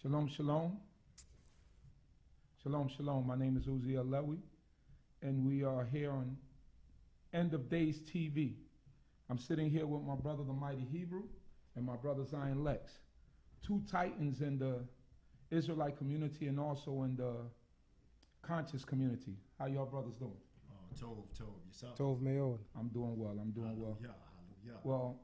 Shalom, shalom. Shalom, shalom. My name is Uzziel Lewi, and we are here on End of Days TV. I'm sitting here with my brother, the Mighty Hebrew, and my brother, Zion Lexx. Two titans in the Israelite community and also in the conscious community. How y'all brothers doing? Tov, yourself? Tov Meod. I'm doing well, I'm doing well. Hallelujah. Well,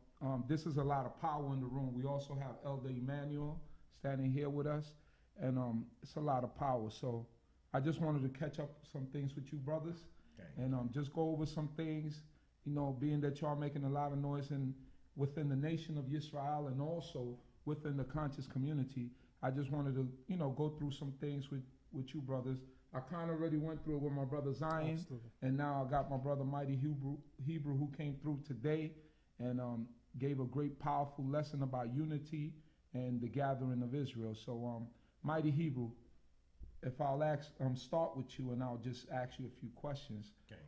this is a lot of power in the room. We also have Elder Emmanuel standing here with us, and it's a lot of power. So I just wanted to catch up some things with you brothers, and just go over some things, you know, being that y'all making a lot of noise within the nation of Israel and also within the conscious community. I just wanted to, you know, go through some things with you brothers. I kind of already went through it with my brother Zion, Absolutely. and now I got my brother Mighty Hebrew who came through today and gave a great, powerful lesson about unity and the gathering of Israel. So, Mighty Hebrew, if I'll start with you, and I'll just ask you a few questions. Okay.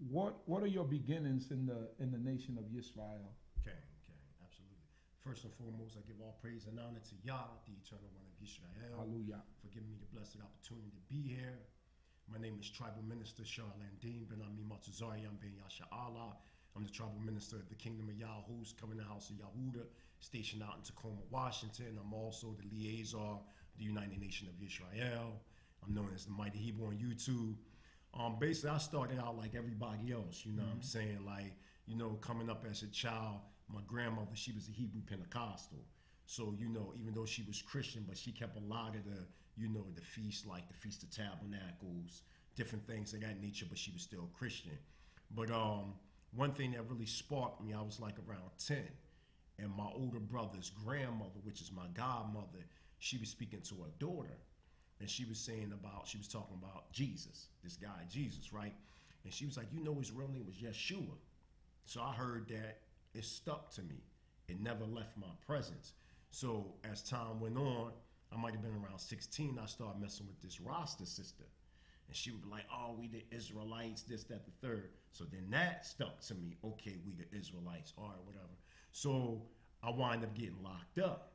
What are your beginnings in the nation of Israel? Okay, absolutely. First and foremost, I give all praise and honor to Yah, the Eternal One of Israel, Hallelujah. for giving me the blessed opportunity to be here. My name is Tribal Minister Charlandine Ben Ami Matuzarian Ben Yasha Allah. I'm the Tribal Minister of the Kingdom of Yahu's coming to the House of YEHUDAH, stationed out in Tacoma, Washington. I'm also the liaison of the United Nation of Israel. I'm known as the Mighty Hebrew on YouTube. Basically, I started out like everybody else, you know what I'm saying? Like, you know, coming up as a child, my grandmother, she was a Hebrew Pentecostal. So, you know, even though she was Christian, but she kept a lot of the, you know, the feasts, like the Feast of Tabernacles, different things of that nature, but she was still Christian. But one thing that really sparked me, I was like around 10, and my older brother's grandmother, which is my godmother, she was speaking to her daughter, and she was talking about Jesus, this guy Jesus, right? And she was like, you know, his real name was Yeshua. So I heard that, it stuck to me. It never left my presence. So as time went on, I might have been around 16, I started messing with this Rasta sister. And she would be like, oh, we the Israelites, this, that, the third. So then that stuck to me. Okay, we the Israelites, all right, whatever. So I wind up getting locked up,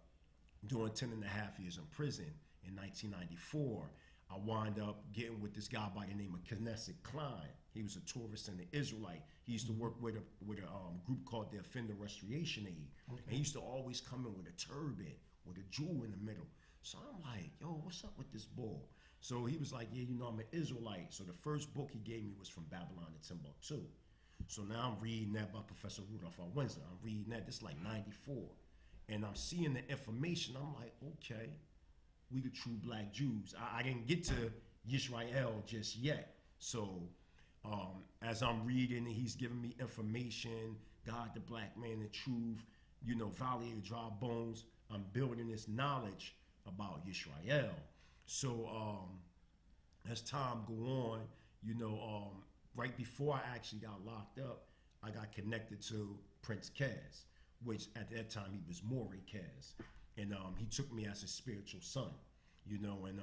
doing 10 and a half years in prison. In 1994, I wind up getting with this guy by the name of Knesset Klein. He was a tourist and an Israelite. He used to work with a group called the Offender Restoration Aid. Okay. And he used to always come in with a turban, with a jewel in the middle. So I'm like, yo, what's up with this bull? So he was like, yeah, you know, I'm an Israelite. So the first book he gave me was From Babylon to Timbuktu. So now I'm reading that by Professor Rudolph R. Wednesday. I'm reading that, this is like 94. And I'm seeing the information. I'm like, okay, we the true black Jews. I didn't get to Yisrael just yet. So as I'm reading and he's giving me information, God, the black man, the truth, you know, Valley of Dry Bones, I'm building this knowledge about Yisrael. So as time go on, you know, right before I actually got locked up, I got connected to Prince Kaz, which at that time he was Morey Kaz. And he took me as his spiritual son, you know, and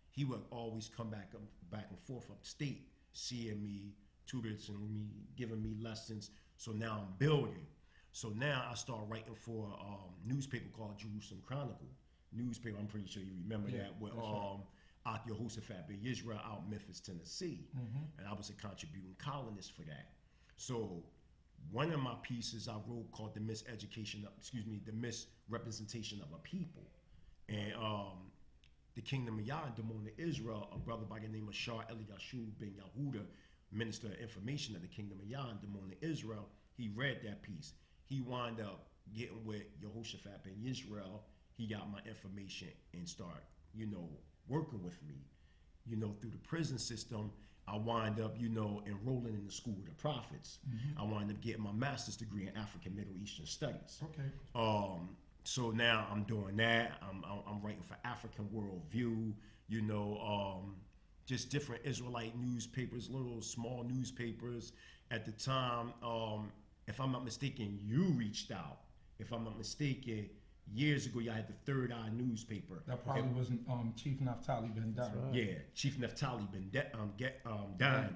he would always come back and forth upstate, seeing me, tutoring me, giving me lessons. So now I'm building. So now I start writing for a newspaper called Jerusalem Chronicle. Newspaper, I'm pretty sure you remember that, with Ak Yehoshaphat Ben Yisrael out in Memphis, Tennessee. And I was a contributing columnist for that. So one of my pieces I wrote called the misrepresentation of a people. And the Kingdom of Yah and Demon of Israel, a brother by the name of Shah Eliashub Ben YEHUDAH, Minister of Information of the Kingdom of Yah and Demon of Israel, he read that piece. He wound up getting with Yehoshaphat Ben Yisrael. He got my information and start, you know, working with me, you know, through the prison system. I wind up, you know, enrolling in the School of the Prophets. I wind up getting my master's degree in African Middle Eastern Studies. Okay. So now I'm doing that. I'm writing for African Worldview, you know, just different Israelite newspapers, little small newspapers. At the time, if I'm not mistaken, you reached out. If I'm not mistaken, years ago, y'all had the Third Eye newspaper. That probably wasn't Chief Naphtali Ben Dan. Right. Yeah, Chief Naphtali Ben Dan.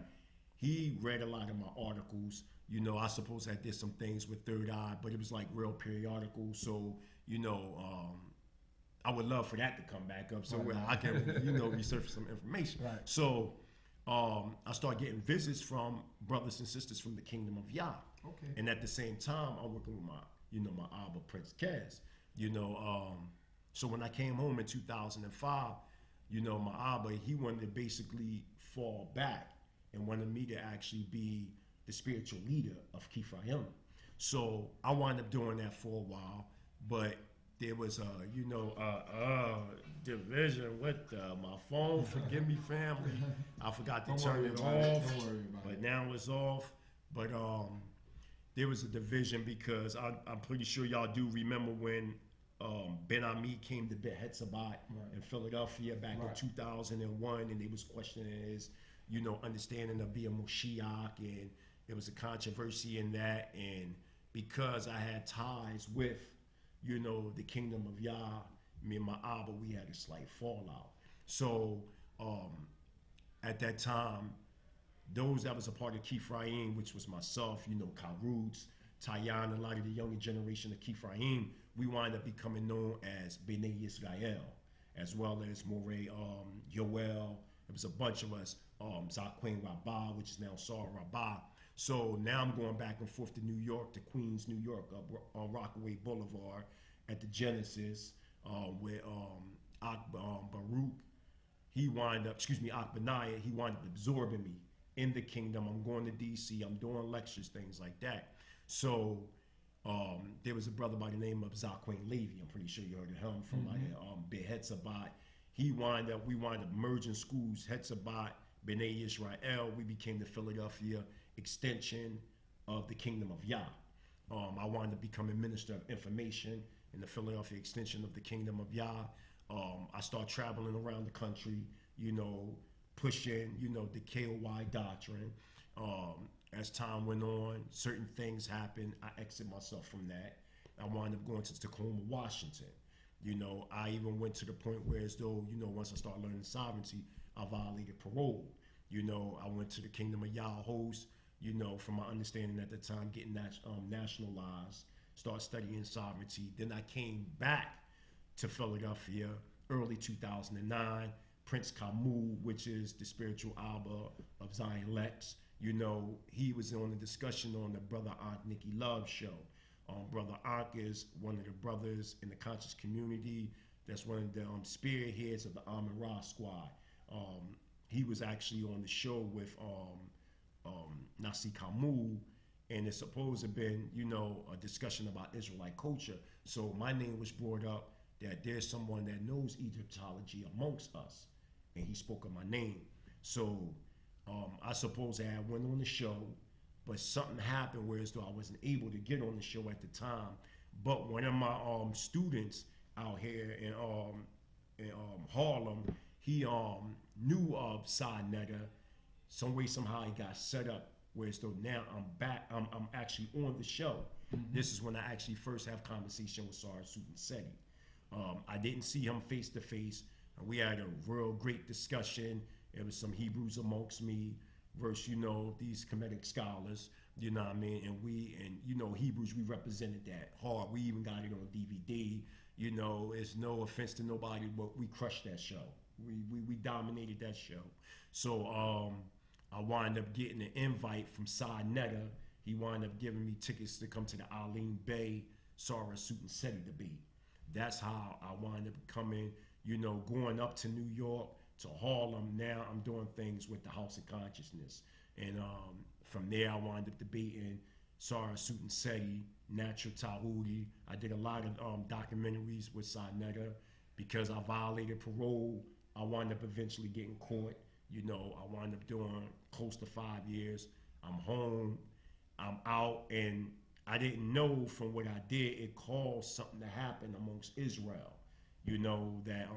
He read a lot of my articles. You know, I suppose I did some things with Third Eye, but it was like real periodical. So, you know, I would love for that to come back up so I can, you know, research some information. Right. So I started getting visits from brothers and sisters from the Kingdom of Yah. Okay. And at the same time, I'm working with my, you know, my Abba Prince Kaz. You know, so when I came home in 2005, you know, my Abba, he wanted to basically fall back and wanted me to actually be the spiritual leader of Kifayim. So I wound up doing that for a while, but there was you know, division with my phone. Forgive me, family. I forgot to turn it off, but now it's off. But there was a division because I'm pretty sure y'all do remember when Ben Ami came to Bet Hetzabat in Philadelphia back in 2001, and they was questioning his, you know, understanding of being Moshiach, and there was a controversy in that. And because I had ties with, you know, the Kingdom of Yah, me and my Abba, we had a slight fallout. So at that time, those that was a part of Kifraim, which was myself, you know, Karutz, Tayan, a lot of the younger generation of Kifraim, we wind up becoming known as Bnei Yisrael, as well as Moreh Yoel. It was a bunch of us, Zaquin Rabbah, which is now Sarah Rabbah. So now I'm going back and forth to New York, to Queens, New York, on Rockaway Boulevard at the Genesis, where Baruch, he wind up, Akbenaiah, he wind up absorbing me in the kingdom. I'm going to D.C., I'm doing lectures, things like that. So there was a brother by the name of Zaquin Lewi, I'm pretty sure you heard of him, from Bet Hetzabat. We wind up merging schools, Hetzabat, Bnei Yisrael. We became the Philadelphia extension of the Kingdom of Yah. I wound up becoming Minister of Information in the Philadelphia extension of the Kingdom of Yah. I started traveling around the country, you know, pushing, you know, the KOY doctrine. As time went on, certain things happened. I exited myself from that. I wound up going to Tacoma, Washington. You know, I even went to the point where, as though, you know, once I started learning sovereignty, I violated parole. You know, I went to the Kingdom of Yah host, you know, from my understanding at the time, getting nationalized, started studying sovereignty. Then I came back to Philadelphia early 2009. Prince Kamu, which is the spiritual Abba of Zion Lexx, you know, he was on the discussion on the Brother Ankh Nikki Love show. Brother Ankh is one of the brothers in the conscious community. That's one of the spearheads of the Amun Ra squad. He was actually on the show with Nasi Kamu, and it's supposed to have been, you know, a discussion about Israelite culture. So my name was brought up that there's someone that knows Egyptology amongst us, and he spoke of my name. So I suppose I went on the show, but something happened where as though I wasn't able to get on the show at the time. But one of my students out here in Harlem, he knew of Sinetta. Some way, somehow he got set up where as though now I'm back, I'm actually on the show. This is when I actually first have conversation with Sarah Sutanseti. I didn't see him face to face. We had a real great discussion. There was some Hebrews amongst me versus, you know, these Kemetic scholars, you know what I mean? And you know, Hebrews, we represented that hard. We even got it on DVD. You know, it's no offense to nobody, but we crushed that show. We dominated that show. So I wind up getting an invite from Sinetta. He wound up giving me tickets to come to the Aline Bay Sarah Sutanseti debate. That's how I wind up coming, you know, going up to New York, to Harlem. Now I'm doing things with the House of Consciousness. And from there, I wound up debating Sarah Sutanseti, Natural Tahuti. I did a lot of documentaries with Sinetta. Because I violated parole, I wound up eventually getting caught. You know, I wound up doing close to 5 years. I'm home, I'm out, and I didn't know from what I did, it caused something to happen amongst Israel. You know, that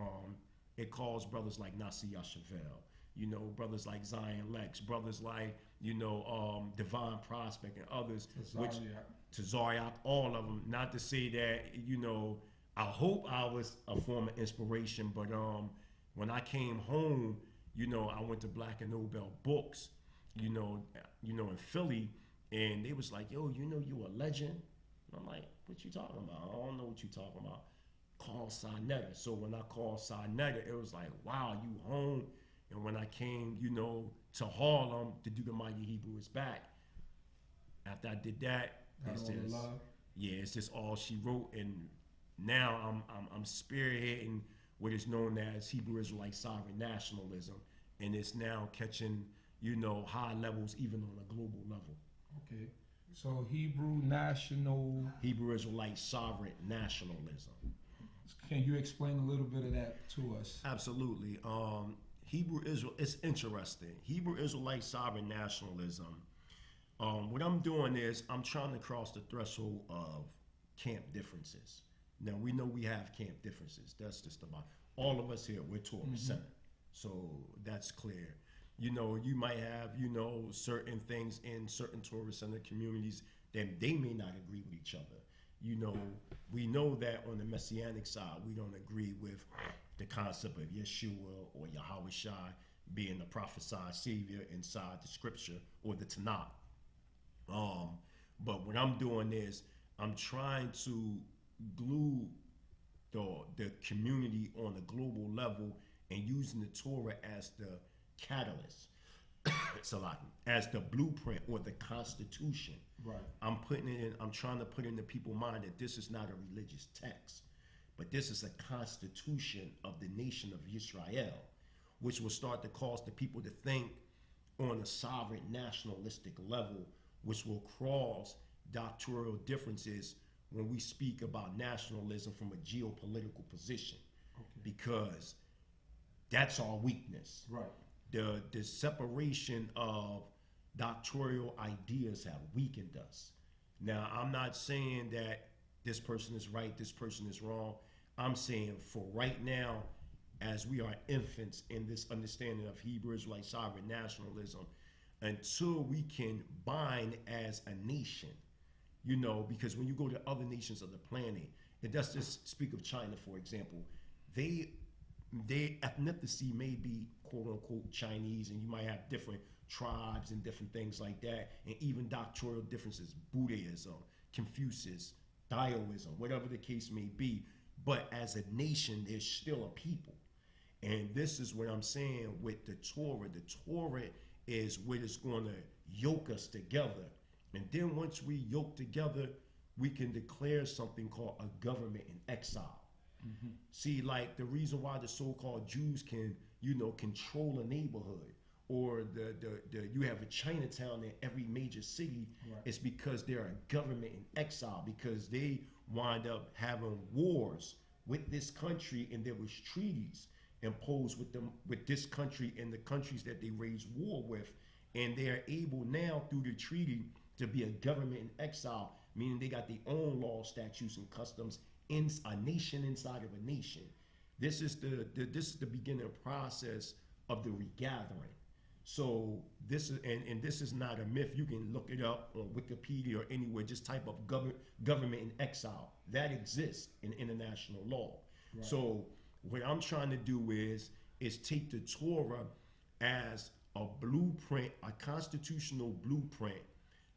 it caused brothers like Nasi Yashavel, you know, brothers like Zion Lexx, brothers like, you know, Divine Prospect and others, to Zaryak, all of them. Not to say that, you know, I hope I was a form of inspiration, but when I came home, you know, I went to Black and Nobel Books, you know, in Philly, And they was like, yo, you know you a legend? And I'm like, what you talking about? I don't know what you talking about. Call Sinetta. So when I called Sinetta, it was like, wow, you home. And when I came, you know, to Harlem to do the Mighty Hebrew is Back, after I did that, it's just, yeah, it's just all she wrote. And now I'm spearheading what is known as Hebrew Israelite sovereign nationalism, and it's now catching, you know, high levels even on a global level. Okay, so Hebrew Israelite sovereign nationalism. Can you explain a little bit of that to us? Absolutely. It's interesting. Hebrew Israelite sovereign nationalism. What I'm doing is I'm trying to cross the threshold of camp differences. Now we know we have camp differences. That's just about all of us here. We're Torah centered, so that's clear. You know, you might have, you know, certain things in certain Torah centered communities that they may not agree with each other. You know, we know that on the Messianic side, we don't agree with the concept of Yeshua or Yahushua being the prophesied Savior inside the Scripture or the Tanakh. But what I'm doing is I'm trying to glue the community on a global level and using the Torah as the catalyst, as the blueprint or the Constitution. Right. I'm trying to put in the people's mind that this is not a religious text, but this is a constitution of the nation of Israel, which will start to cause the people to think on a sovereign nationalistic level, which will cross doctrinal differences when we speak about nationalism from a geopolitical position. Okay. Because that's our weakness. Right. The separation of doctrinal ideas have weakened us. Now, I'm not saying that this person is right, this person is wrong. I'm saying for right now, as we are infants in this understanding of Hebrew Israelite sovereign nationalism, until we can bind as a nation, you know, because when you go to other nations of the planet, it does just speak of China, for example, their ethnicity may be quote unquote Chinese, and you might have different tribes and different things like that, and even doctrinal differences, Buddhism, Confucius, Taoism, whatever the case may be. But as a nation, there's still a people. And this is what I'm saying with the Torah. The Torah is what is going to yoke us together. And then once we yoke together, we can declare something called a government in exile. See, like the reason why the so-called Jews can, you know, control a neighborhood, or you have a Chinatown in every major city, right, is because they're a government in exile, because they wind up having wars with this country, and there was treaties imposed with this country and the countries that they raised war with, and they are able now through the treaty to be a government in exile, meaning they got their own laws, statutes, and customs in a nation inside of a nation. This is the beginning process of the regathering. So this is and this is not a myth. You can look it up on Wikipedia or anywhere. Just type up government in exile. That exists in international law. Right. So what I'm trying to do is take the Torah as a blueprint, a constitutional blueprint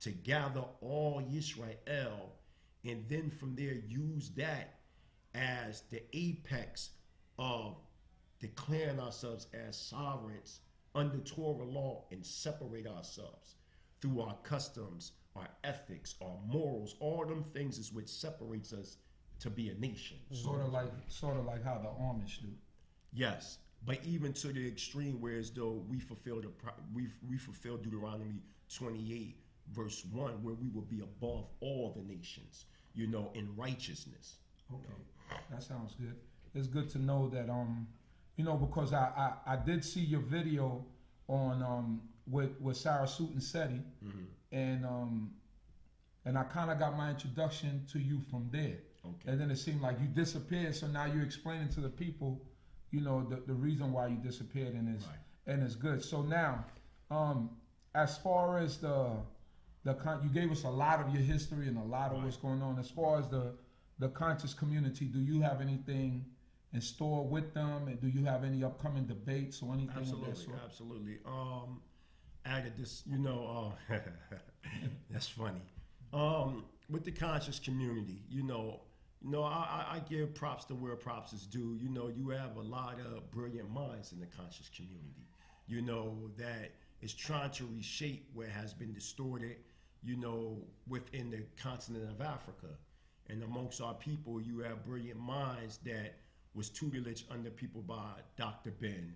to gather all Yisrael, and then from there use that as the apex of declaring ourselves as sovereigns under Torah law, and separate ourselves through our customs, our ethics, our morals. All them things is what separates us to be a nation. Sort of like how the Amish do. Yes, but even to the extreme, where as though we fulfill Deuteronomy 28 verse 1, where we will be above all the nations, you know, in righteousness. Okay, that sounds good. It's good to know that you know, because I did see your video on with Sarah Sutton Seti, and I kind of got my introduction to you from there. Okay. And then it seemed like you disappeared, so now you're explaining to the people, you know, the reason why you disappeared, and it's good. So now, as far as you gave us a lot of your history and a lot of what's going on. As far as the conscious community, do you have anything in store with them, and do you have any upcoming debates or anything of that sort? Absolutely. Added this, you know, That's funny. With the conscious community, I give props to where props is due. You have a lot of brilliant minds in the conscious community, that is trying to reshape what has been distorted, within the continent of Africa. And amongst our people, you have brilliant minds that was tutelage under people by Dr. Ben,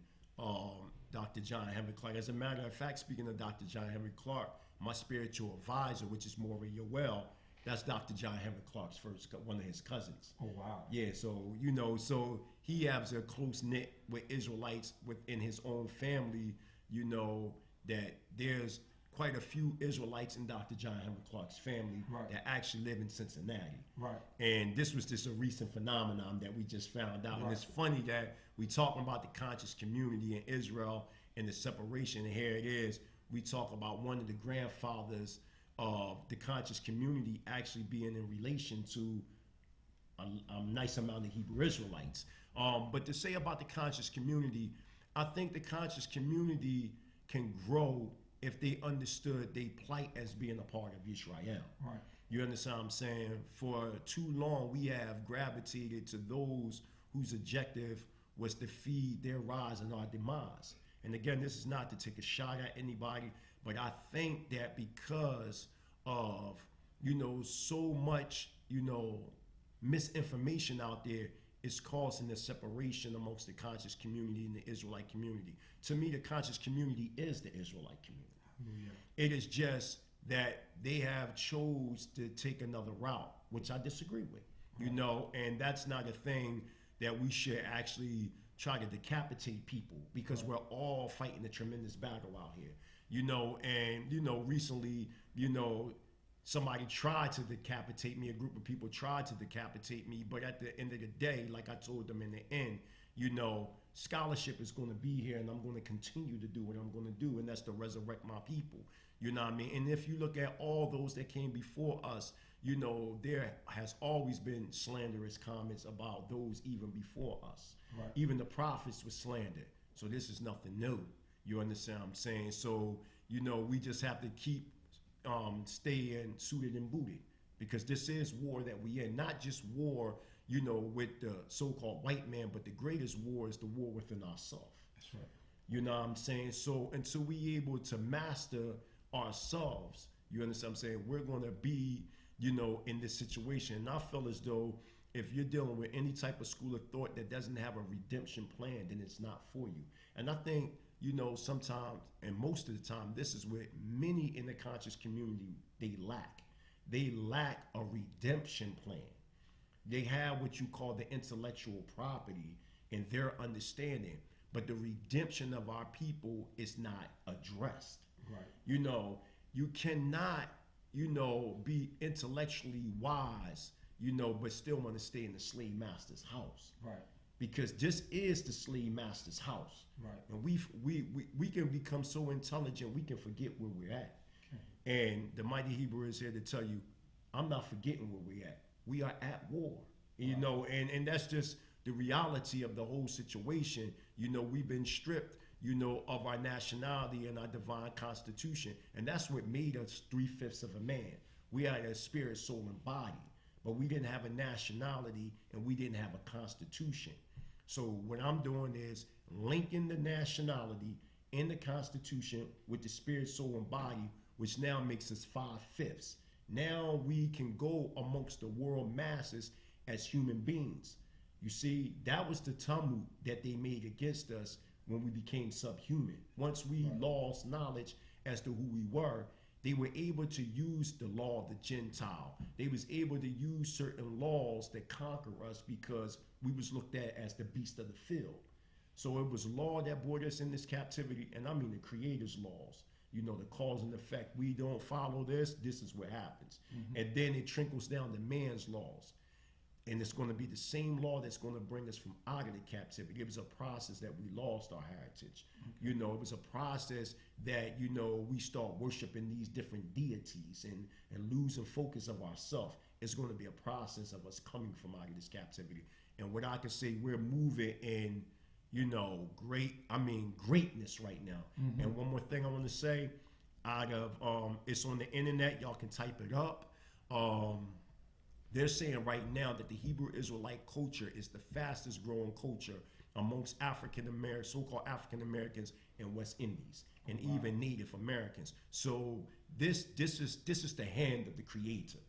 Dr. John Henry Clark. As a matter of fact, speaking of Dr. John Henry Clark, my spiritual advisor, which is Maureen Yoel, that's Dr. John Henry Clark's one of his cousins. Oh, wow. Yeah, so, so he has a close knit with Israelites within his own family, that there's quite a few Israelites in Dr. John Henry Clark's family that actually live in Cincinnati. Right. And this was just a recent phenomenon that we just found out. And it's funny that we talking about the conscious community in Israel and the separation, and here it is. We talk about one of the grandfathers of the conscious community actually being in relation to a nice amount of Hebrew Israelites. But to say about the conscious community, I think the conscious community can grow if they understood their plight as being a part of Israel. Right. You understand what I'm saying? For too long, we have gravitated to those whose objective was to feed their rise and our demise. And again, this is not to take a shot at anybody, but I think that because of, so much, misinformation out there, is causing the separation amongst the conscious community and the Israelite community. To me, the conscious community is the Israelite community. It is just that they have chose to take another route, which I disagree with, and that's not a thing that we should actually try to decapitate people, because we're all fighting a tremendous battle out here, and, recently, somebody tried to decapitate me, a group of people tried to decapitate me, but at the end of the day, like I told them in the end, scholarship is going to be here, and I'm going to continue to do what I'm going to do, and that's to resurrect my people. You know what I mean? And if you look at all those that came before us, there has always been slanderous comments about those even before us. Right. Even the prophets were slandered. So this is nothing new. You understand what I'm saying? So, we just have to keep staying suited and booted, because this is war that we in. Not just war, with the so-called white man, but the greatest war is the war within ourselves. That's right. You know what I'm saying? So until we able to master ourselves, you understand what I'm saying, we're going to be, in this situation. And I feel as though if you're dealing with any type of school of thought that doesn't have a redemption plan, then it's not for you. And I think, sometimes, and most of the time, this is what many in the conscious community, they lack. They lack a redemption plan. They have what you call the intellectual property in their understanding, but the redemption of our people is not addressed. Right. You cannot, be intellectually wise, but still want to stay in the slave master's house. Right. Because this is the slave master's house. Right. And we can become so intelligent, we can forget where we're at. Okay. And the Mighty Hebrew is here to tell you, I'm not forgetting where we're at. We are at war, and that's just the reality of the whole situation. We've been stripped, of our nationality and our divine constitution. And that's what made us 3/5 of a man. We had a spirit, soul, and body, but we didn't have a nationality and we didn't have a constitution. So what I'm doing is linking the nationality and the constitution with the spirit, soul, and body, which now makes us 5/5. Now we can go amongst the world masses as human beings. You see, that was the tumult that they made against us when we became subhuman. Once we lost knowledge as to who we were, they were able to use the law of the Gentile. They was able to use certain laws that conquer us because we was looked at as the beast of the field. So it was law that brought us in this captivity, and I mean the Creator's laws. The cause and effect. We don't follow this is what happens. Mm-hmm. And then it trickles down to man's laws. And it's going to be the same law that's going to bring us from out of the captivity. It was a process that we lost our heritage. Okay. It was a process that, we start worshiping these different deities and losing focus of ourselves. It's going to be a process of us coming from out of this captivity. And what I can say, we're moving in, greatness right now. Mm-hmm. And one more thing I want to say, out of, it's on the internet. Y'all can type it up. They're saying right now that the Hebrew Israelite culture is the fastest growing culture amongst so-called African Americans in West Indies, and even Native Americans. So this is the hand of the Creator,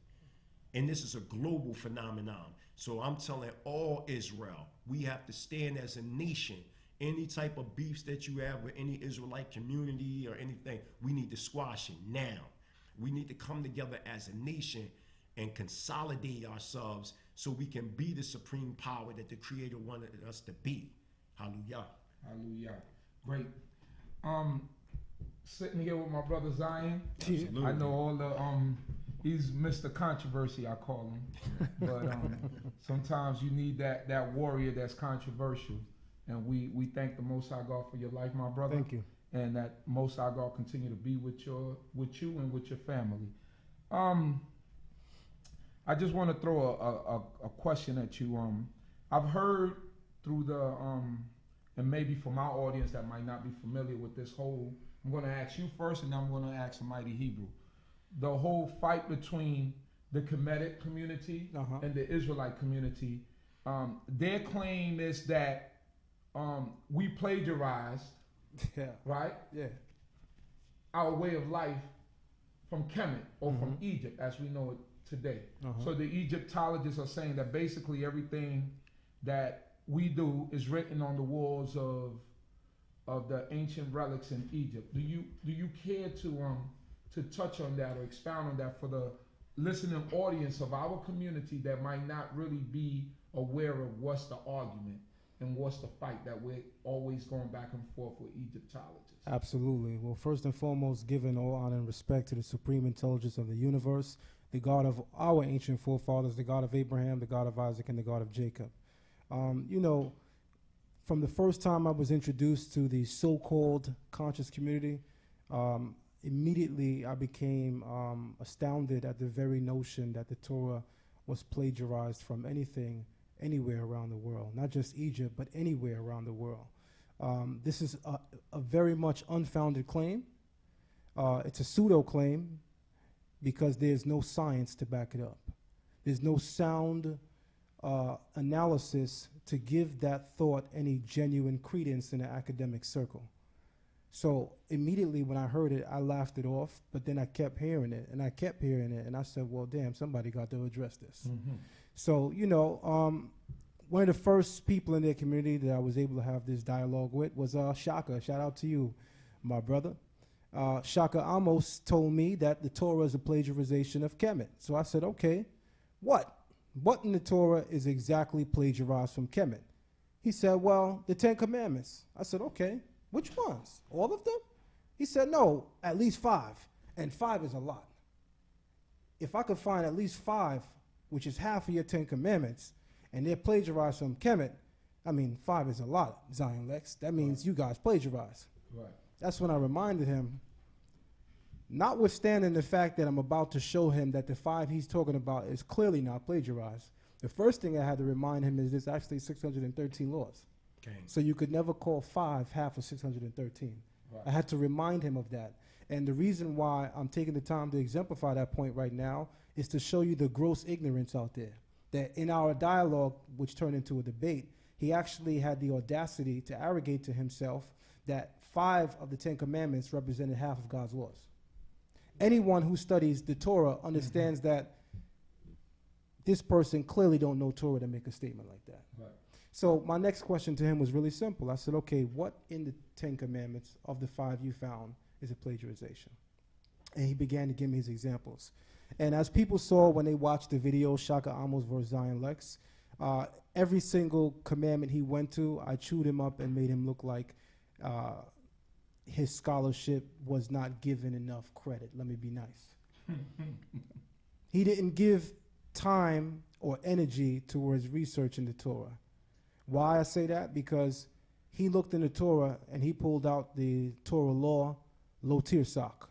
and this is a global phenomenon. So I'm telling all Israel, we have to stand as a nation. Any type of beefs that you have with any Israelite community or anything, we need to squash it now. We need to come together as a nation and consolidate ourselves so we can be the supreme power that the Creator wanted us to be. Hallelujah. Hallelujah. Great. Sitting here with my brother Zion. Absolutely. I know all the he's Mr. Controversy, I call him. But sometimes you need that warrior that's controversial. And we thank the Most High God for your life, my brother. Thank you. And that Most High God continue to be with you and with your family. I just want to throw a question at you. I've heard through the and maybe for my audience that might not be familiar with this whole, I'm going to ask you first, and then I'm going to ask the Mighty Hebrew. The whole fight between the Kemit community and the Israelite community. Their claim is that we plagiarized, right? Yeah. Our way of life from Kemit or from Egypt, as we know it today. So the Egyptologists are saying that basically everything that we do is written on the walls of the ancient relics in Egypt. Do you care to touch on that or expound on that for the listening audience of our community that might not really be aware of what's the argument and what's the fight that we're always going back and forth with Egyptologists? Absolutely. Well, first and foremost, giving all honor and respect to the supreme intelligence of the universe, the God of our ancient forefathers, the God of Abraham, the God of Isaac, and the God of Jacob. You know, from the first time I was introduced to the so-called conscious community, immediately I became astounded at the very notion that the Torah was plagiarized from anything, anywhere around the world, not just Egypt, but anywhere around the world. This is a very much unfounded claim. It's a pseudo claim because there's no science to back it up. There's no sound analysis to give that thought any genuine credence in an academic circle. So immediately when I heard it, I laughed it off, but then I kept hearing it, and I kept hearing it, and I said, well, damn, somebody got to address this. So, you know, one of the first people in their community that I was able to have this dialogue with was Shaka. Shout out to you, my brother. Shaka Amos told me that the Torah is a plagiarization of Kemit. So I said, okay, what? What in the Torah is exactly plagiarized from Kemit? He said, well, the 10 Commandments. I said, okay, which ones? All of them? He said, no, at least 5. And 5 is a lot. If I could find at least 5, which is half of your 10 Commandments, and they're plagiarized from Kemit, I mean, 5 is a lot, Zion Lexx. That means you guys plagiarized. Right. That's when I reminded him, notwithstanding the fact that I'm about to show him that the 5 he's talking about is clearly not plagiarized, the first thing I had to remind him is there's actually 613 laws. Okay. So you could never call 5 half of 613. Right. I had to remind him of that. And the reason why I'm taking the time to exemplify that point right now is to show you the gross ignorance out there. That in our dialogue, which turned into a debate, he actually had the audacity to arrogate to himself that 5 of the 10 Commandments represented half of God's laws. Anyone who studies the Torah understands that this person clearly don't know Torah to make a statement like that. Right. So my next question to him was really simple. I said, okay, what in the 10 Commandments of the 5 you found is a plagiarization? And he began to give me his examples. And as people saw when they watched the video, Shaka Amos vs. Zion Lexx, every single commandment he went to, I chewed him up and made him look like his scholarship was not given enough credit. Let me be nice. He didn't give time or energy towards researching the Torah. Why I say that? Because he looked in the Torah and he pulled out the Torah law, lo tirsak,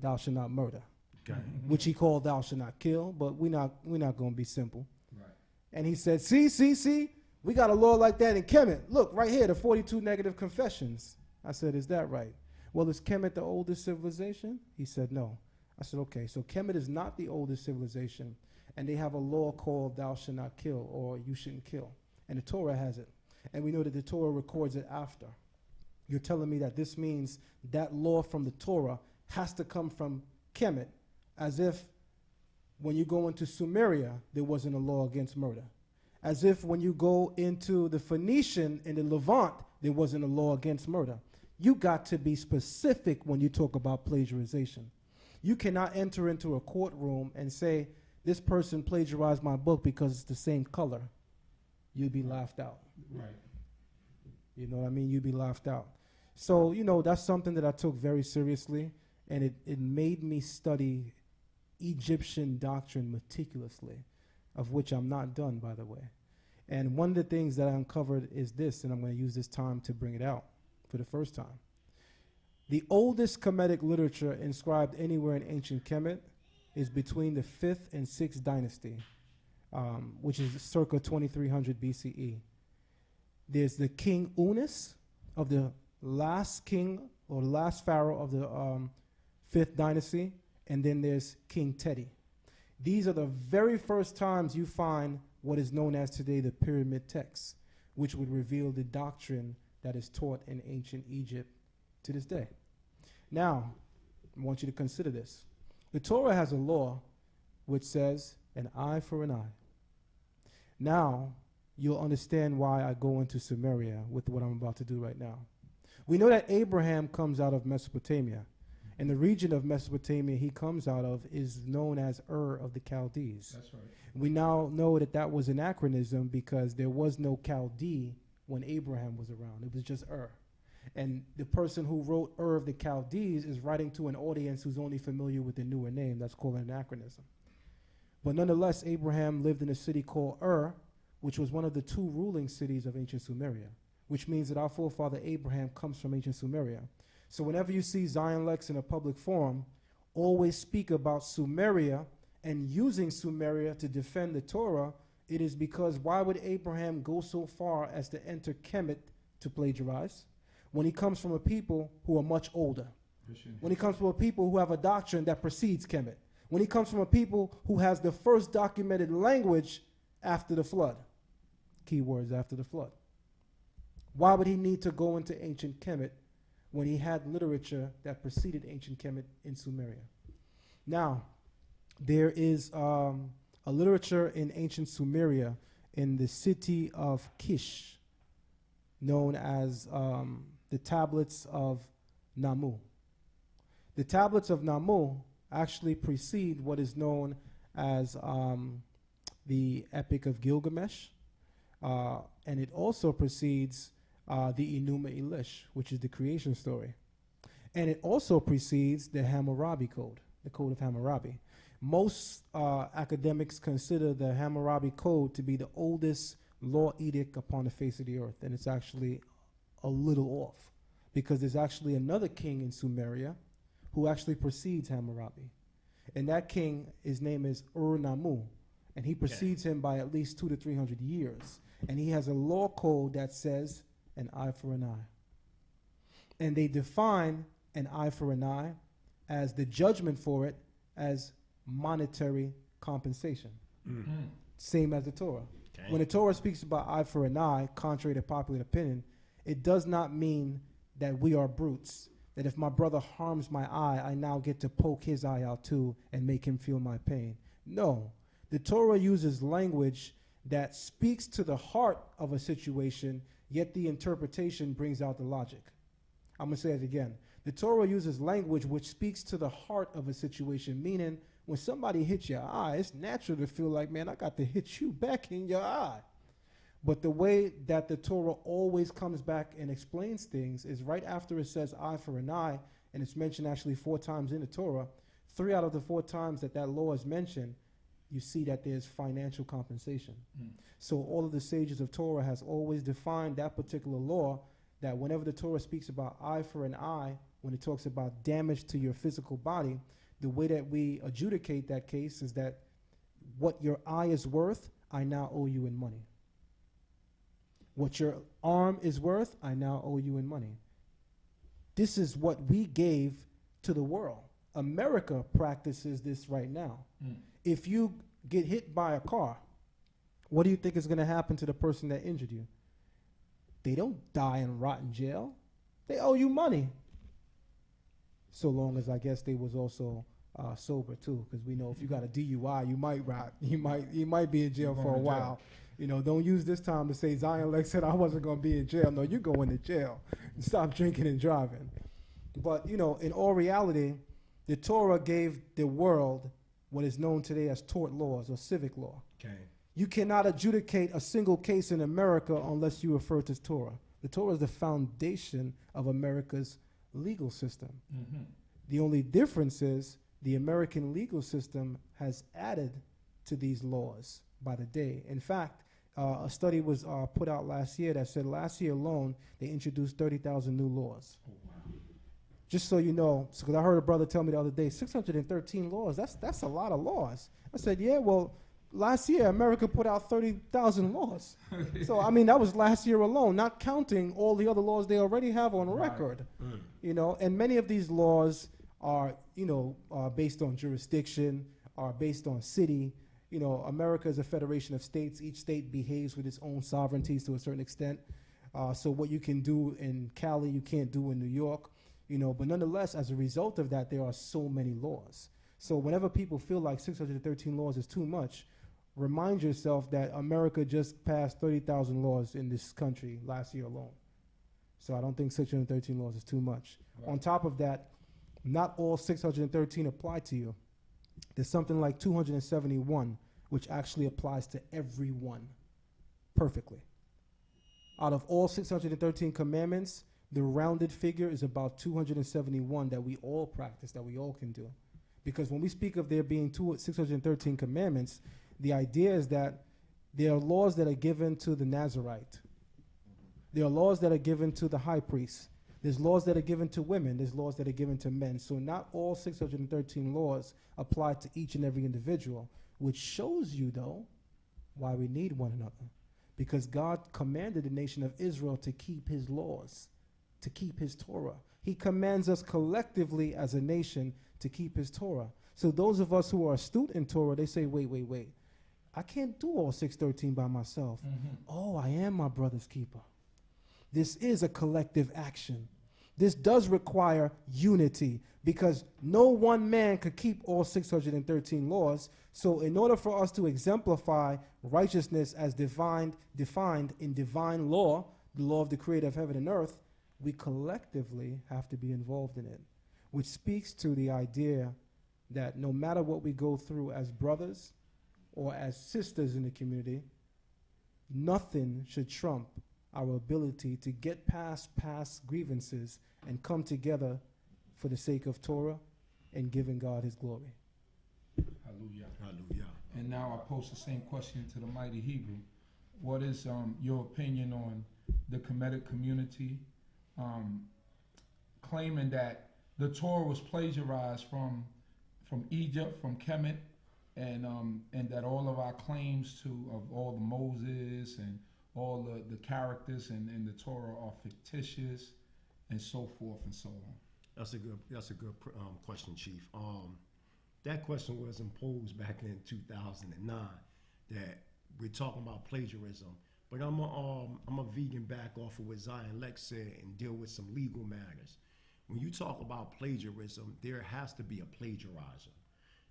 thou shalt not murder, Okay. which he called thou shalt not kill, but we're not going to be simple. Right. And he said, see, we got a law like that in Kemit. Look, right here, the 42 negative confessions. I said, is that right? well, is Kemit the oldest civilization? He said, no. I said, okay, so Kemit is not the oldest civilization, and they have a law called thou shalt not kill, or you shouldn't kill. And the Torah has it. And we know that the Torah records it after. You're telling me that this means that law from the Torah has to come from Kemit, as if when you go into Sumeria, there wasn't a law against murder. As if when you go into the Phoenician in the Levant, there wasn't a law against murder. You got to be specific when you talk about plagiarization. You cannot enter into a courtroom and say, this person plagiarized my book because it's the same color. You'd be laughed out. Right. You know what I mean? You'd be laughed out. So, you know, that's something that I took very seriously, and it made me study Egyptian doctrine meticulously, of which I'm not done, by the way. And one of the things that I uncovered is this, and I'm going to use this time to bring it out for the first time. The oldest Kemetic literature inscribed anywhere in ancient Kemet is between the 5th and 6th dynasty, which is circa 2300 BCE. There's the King Unis of the last king or last pharaoh of the 5th dynasty, and then there's King Teti. These are the very first times you find what is known as today the pyramid texts, which would reveal the doctrine that is taught in ancient Egypt to this day. Now, I want you to consider this. The Torah has a law which says an eye for an eye. Now, you'll understand why I go into Sumeria with what I'm about to do right now. We know that Abraham comes out of Mesopotamia, and the region of Mesopotamia he comes out of is known as Ur of the Chaldees. That's right. We now know that that was anachronism because there was no Chaldee when Abraham was around. It was just Ur. And the person who wrote Ur of the Chaldees is writing to an audience who's only familiar with the newer name. That's called an anachronism. But nonetheless, Abraham lived in a city called Ur, which was one of the 2 ruling cities of ancient Sumeria, which means that our forefather Abraham comes from ancient Sumeria. So whenever you see Zion Lexx in a public forum, always speak about Sumeria and using Sumeria to defend the Torah. It is because why would Abraham go so far as to enter Kemit to plagiarize when he comes from a people who are much older? When he comes from a people who have a doctrine that precedes Kemit? When he comes from a people who has the first documented language after the flood? Keywords after the flood. Why would he need to go into ancient Kemit when he had literature that preceded ancient Kemit in Sumeria? Now, there is a literature in ancient Sumeria in the city of Kish, known as the Tablets of Namu. The Tablets of Namu actually precede what is known as the Epic of Gilgamesh, and it also precedes the Enuma Elish, which is the creation story. And it also precedes the Hammurabi Code, the Code of Hammurabi. Most academics consider the Hammurabi Code to be the oldest law edict upon the face of the earth, and it's actually a little off, because there's actually another king in Sumeria who actually precedes Hammurabi. And that king, his name is Ur-Nammu, and he precedes him by at least 200 to 300 years. And he has a law code that says an eye for an eye. And they define an eye for an eye as the judgment for it as monetary compensation. Same as the Torah. Okay. When the Torah speaks about eye for an eye, contrary to popular opinion, it does not mean that we are brutes, that if my brother harms my eye, I now get to poke his eye out too and make him feel my pain. No. The Torah uses language that speaks to the heart of a situation, yet the interpretation brings out the logic. I'm going to say it again. The Torah uses language which speaks to the heart of a situation, meaning when somebody hits your eye, it's natural to feel like, man, I got to hit you back in your eye. But the way that the Torah always comes back and explains things is right after it says eye for an eye, and it's mentioned actually 4 times in the Torah, 3 out of the 4 times that that law is mentioned, you see that there's financial compensation. So all of the sages of Torah has always defined that particular law, that whenever the Torah speaks about eye for an eye, when it talks about damage to your physical body, the way that we adjudicate that case is that what your eye is worth, I now owe you in money. What your arm is worth, I now owe you in money. This is what we gave to the world. America practices this right now. If you get hit by a car, what do you think is going to happen to the person that injured you? They don't die and rot in jail. They owe you money. So long as I guess they was also sober too, because we know if you got a DUI, you might rot. You might be in jail for a while. You know, don't use this time to say Zion Lexx said I wasn't going to be in jail. No, you're going to jail. Stop drinking and driving. But, you know, in all reality, the Torah gave the world what is known today as tort laws or civic law. Okay. You cannot adjudicate a single case in America unless you refer to Torah. The Torah is the foundation of America's legal system. The only difference is the American legal system has added to these laws by the day. In fact, a study was put out last year that said last year alone, they introduced 30,000 new laws. Oh, wow. Just so you know, because I heard a brother tell me the other day, 613 laws, that's a lot of laws. I said, yeah, well, last year America put out 30,000 laws. So, I mean, that was last year alone, not counting all the other laws they already have on record. You know, and many of these laws are, you know, based on jurisdiction, are based on city. You know, America is a federation of states. Each state behaves with its own sovereignties to a certain extent. So what you can do in Cali, you can't do in New York. You know, but nonetheless, as a result of that, there are so many laws. So whenever people feel like 613 laws is too much, remind yourself that America just passed 30,000 laws in this country last year alone. So I don't think 613 laws is too much. Right. On top of that, not all 613 apply to you. There's something like 271, which actually applies to everyone perfectly. Out of all 613 commandments, the rounded figure is about 271 that we all practice, that we all can do. Because when we speak of there being 613 commandments, the idea is that there are laws that are given to the Nazarite. There are laws that are given to the high priest. There's laws that are given to women. There's laws that are given to men. So not all 613 laws apply to each and every individual, which shows you, though, why we need one another. Because God commanded the nation of Israel to keep his laws, to keep his Torah. He commands us collectively as a nation to keep his Torah. So those of us who are astute in Torah, they say, wait. I can't do all 613 by myself. Oh, I am my brother's keeper. This is a collective action. This does require unity because no one man could keep all 613 laws. So in order for us to exemplify righteousness as defined in divine law, the law of the creator of heaven and earth, we collectively have to be involved in it, which speaks to the idea that no matter what we go through as brothers or as sisters in the community, nothing should trump our ability to get past grievances and come together for the sake of Torah and giving God his glory. Hallelujah. Hallelujah. And now I pose the same question to the Mighty Hebrew. What is your opinion on the Kemetic community claiming that the Torah was plagiarized from Egypt, from Kemit, and that all of our claims of all the Moses and all the characters in the Torah are fictitious, and so forth and so on? That's a good question, Chief. That question was imposed back in 2009. That we're talking about plagiarism, but I'm a vegan back off of what Zion Lexx said and deal with some legal matters. When you talk about plagiarism, there has to be a plagiarizer.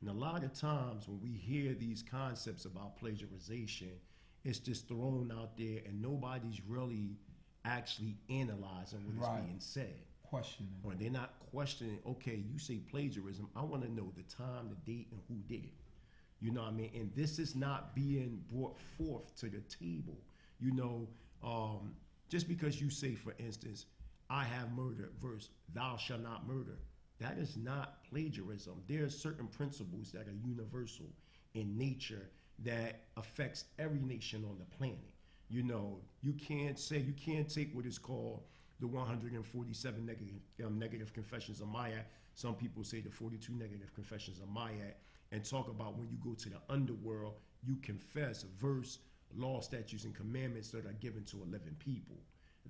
And a lot of times when we hear these concepts about plagiarization, it's just thrown out there and nobody's really actually analyzing what is being said. Questioning. Or they're not questioning, okay, you say plagiarism, I want to know the time, the date, and who did it. You know what I mean? And this is not being brought forth to the table. You know, just because you say, for instance, I have murdered versus thou shalt not murder, that is not plagiarism. There are certain principles that are universal in nature that affects every nation on the planet. You know, you can't take what is called the 147 negative confessions of Ma'at. Some people say the 42 negative confessions of Ma'at, and talk about when you go to the underworld, you confess verse, law, statutes, and commandments that are given to 11 people.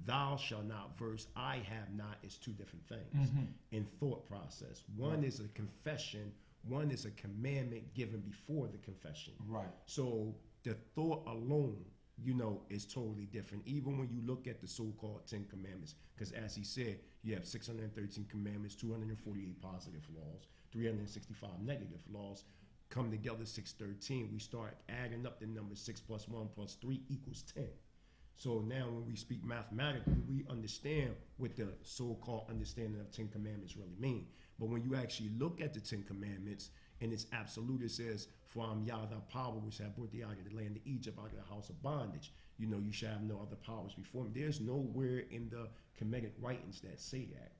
Thou shalt not verse I have not is two different things in thought process. One is a confession, one is a commandment given before the confession. Right. So the thought alone, you know, is totally different. Even when you look at the so-called 10 commandments, because as he said, you have 613 commandments, 248 positive laws, 365 negative laws. Come together 613. We start adding up the numbers. 6 plus 1 plus 3 equals 10. So now when we speak mathematically, we understand what the so-called understanding of 10 commandments really mean. But when you actually look at the 10 commandments, and it's absolute, it says, for I'm Yah thy power, which have brought thee out of the land of Egypt, out of the house of bondage. You know, you shall have no other powers before me. There's nowhere in the Kemitic writings that say that.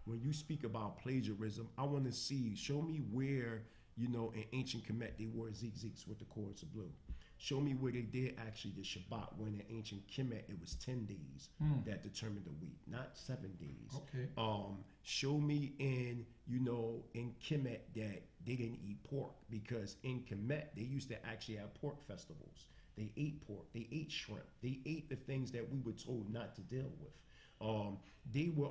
When you speak about plagiarism, I want to see, show me where, you know, in ancient Kemet, they wore zigzags with the cords of blue. Show me where they did actually the Shabbat, when in ancient Kemet, it was 10 days that determined the week, not 7 days. Okay. Show me in, you know, in Kemet that they didn't eat pork, because in Kemet, they used to actually have pork festivals. They ate pork, they ate shrimp, they ate the things that we were told not to deal with. They were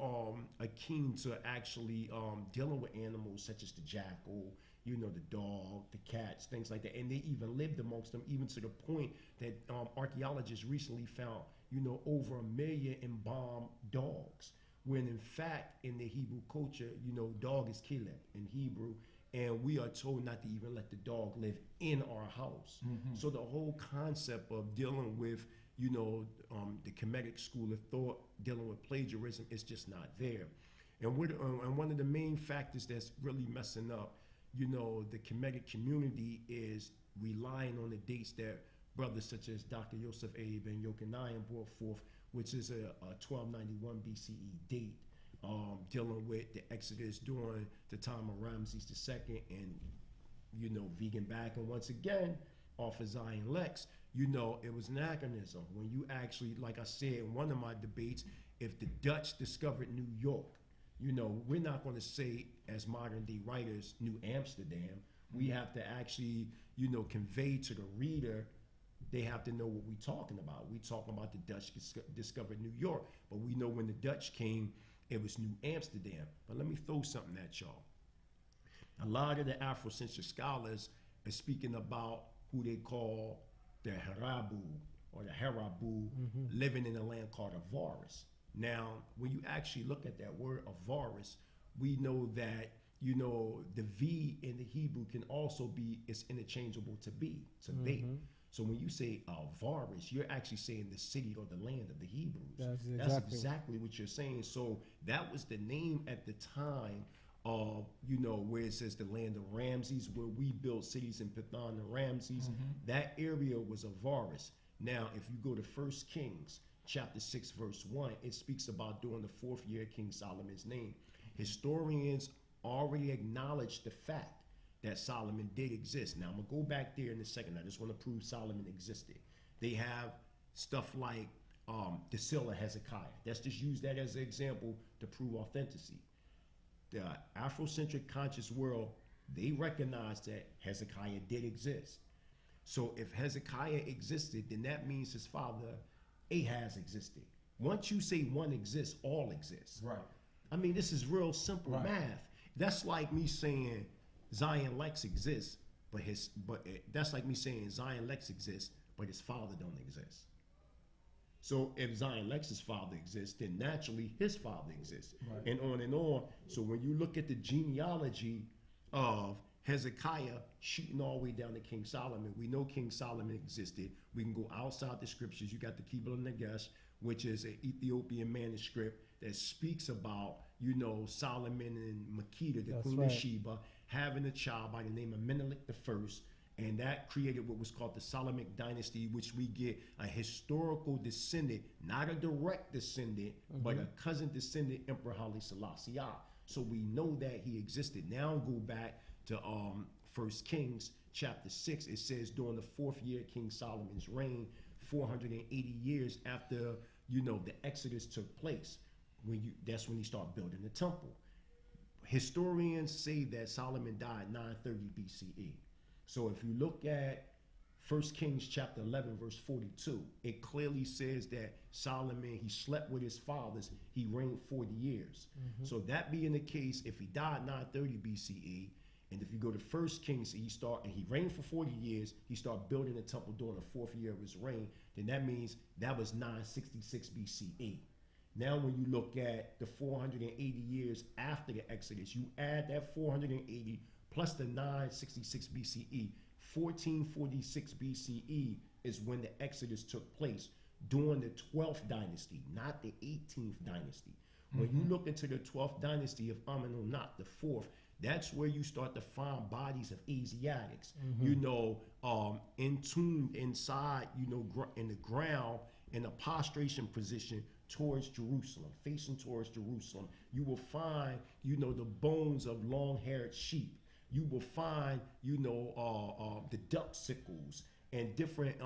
keen to actually dealing with animals such as the jackal, you know, the dog, the cats, things like that. And they even lived amongst them, even to the point that archaeologists recently found, you know, over 1 million embalmed dogs. When in fact, in the Hebrew culture, you know, dog is kileb in Hebrew, and we are told not to even let the dog live in our house. So the whole concept of dealing with, you know, the Kemetic school of thought, dealing with plagiarism, is just not there. And one of the main factors that's really messing up, you know, the Kemetic community is relying on the dates that brothers such as Dr. Yosef A. Ben Yochanan brought forth, which is a 1291 BCE date, dealing with the Exodus during the time of Ramses II and, you know, vegan back. And once again, off of Zion Lexx, you know, it was an anachronism. When you actually, like I said in one of my debates, if the Dutch discovered New York, you know, we're not going to say, as modern day writers, New Amsterdam. We have to actually, you know, convey to the reader, they have to know what we're talking about. We're talking about the Dutch discovered New York, but we know when the Dutch came, it was New Amsterdam. But let me throw something at y'all. A lot of the Afrocentric scholars are speaking about who they call the Harabu or the Harabu living in a land called Avaris. Now, when you actually look at that word Avaris, we know that, you know, the V in the Hebrew can also be, it's interchangeable to be, to be. So when you say Avaris, you're actually saying the city or the land of the Hebrews. That's exactly what you're saying. So that was the name at the time of, you know, where it says the land of Ramses, where we built cities in Pithon and Ramses. That area was Avaris. Now, if you go to 1 Kings, chapter 6, verse 1, it speaks about during the 4th year of King Solomon's name. Historians already acknowledged the fact that Solomon did exist. Now, I'm going to go back there in a second. I just want to prove Solomon existed. They have stuff like the seal of Hezekiah. Let's just use that as an example to prove authenticity. The Afrocentric conscious world, they recognize that Hezekiah did exist. So if Hezekiah existed, then that means his father Ahaz existed. Once you say one exists, all exists. Right. I mean, this is real simple math. That's like me saying Zion Lexx exists, that's like me saying Zion Lexx exists, but his father don't exist. So if Zion Lexx's father exists, then naturally his father exists, and on and on. So when you look at the genealogy of Hezekiah shooting all the way down to King Solomon, we know King Solomon existed. We can go outside the scriptures. You got the Kibble and Nagash, which is an Ethiopian manuscript that speaks about, you know, Solomon and Makeda, the queen of Sheba, having a child by the name of Menelik I, and that created what was called the Solomonic dynasty, which we get a historical descendant, not a direct descendant, but a cousin descendant, Emperor Haile Selassie. So we know that he existed. Now go back to 1 Kings chapter 6. It says during the 4th year of King Solomon's reign, 480 years after, you know, the Exodus took place, that's when he started building the temple. Historians say that Solomon died 930 BCE. So if you look at 1 Kings chapter 11, verse 42, it clearly says that Solomon, he slept with his fathers, he reigned 40 years. So that being the case, if he died 930 BCE, and if you go to 1 Kings, he reigned for 40 years, he started building the temple during the 4th year of his reign, then that means that was 966 BCE. Now when you look at the 480 years after the Exodus, you add that 480 plus the 966 BCE, 1446 BCE is when the Exodus took place during the 12th dynasty, not the 18th dynasty. When you look into the 12th dynasty of Amenemhat, the 4th, that's where you start to find bodies of Asiatics, you know, entombed inside, you know, in the ground in a prostration position towards Jerusalem, facing towards Jerusalem. You will find, you know, the bones of long-haired sheep. You will find, you know, the duck sickles and different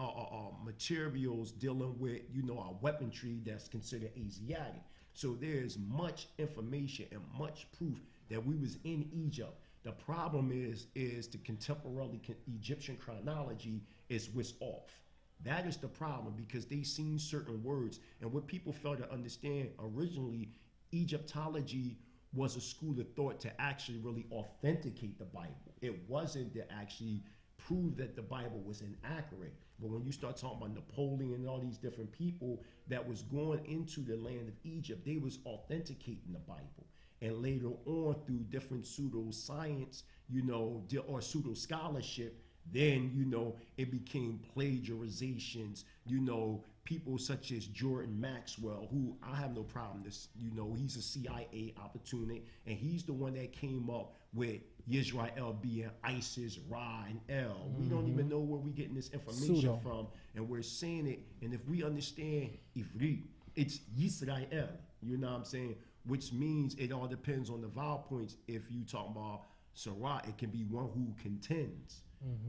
materials dealing with, you know, our weaponry that's considered Asiatic. So there's much information and much proof that we was in Egypt. The problem is the contemporary Egyptian chronology is what's off. That is the problem, because they seen certain words, and what people fail to understand, originally Egyptology was a school of thought to actually really authenticate the Bible. It wasn't to actually prove that the Bible was inaccurate. But when you start talking about Napoleon and all these different people that was going into the land of Egypt, they was authenticating the Bible. And later on, through different pseudoscience, you know, or pseudo scholarship, then, you know, it became plagiarizations. You know, people such as Jordan Maxwell, who I have no problem this, you know, he's a CIA opportunist, and he's the one that came up with Israel being ISIS, Ra, and El. We don't even know where we're getting this information from, and we're saying it. And if we understand Ivri, it's Yisrael, you know what I'm saying? Which means it all depends on the vowel points. If you talk about Sarah, it can be one who contends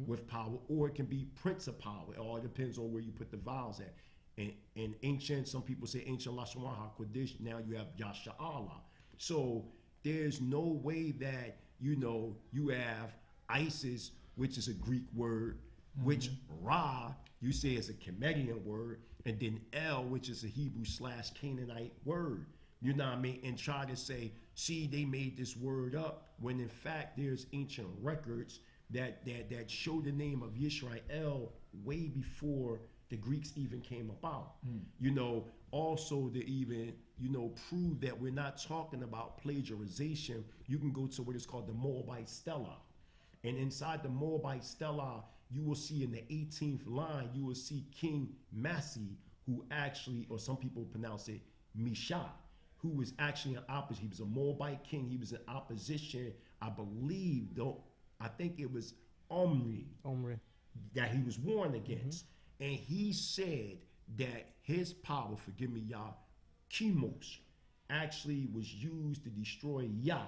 with power, or it can be prince of power. It all depends on where you put the vowels at. And ancient, some people say ancient Lashon HaKodesh, now you have Yasha Allah. So there's no way that, you know, you have Isis, which is a Greek word, which Ra, you say is a Kemetian word, and then El, which is a Hebrew/Canaanite word. You know what I mean? And try to say, see, they made this word up, when in fact there's ancient records that show the name of Yisrael way before the Greeks even came about. You know, also to even, you know, prove that we're not talking about plagiarization, you can go to what is called the Moabite Stela. And inside the Moabite Stela, you will see in the 18th line, you will see King Massi, who actually, or some people pronounce it Misha, who was actually an opposite. He was a Moabite king. He was in opposition, I believe, though, I think it was Omri that he was warned against. And he said that his power, forgive me, y'all, Chemos, actually was used to destroy Yah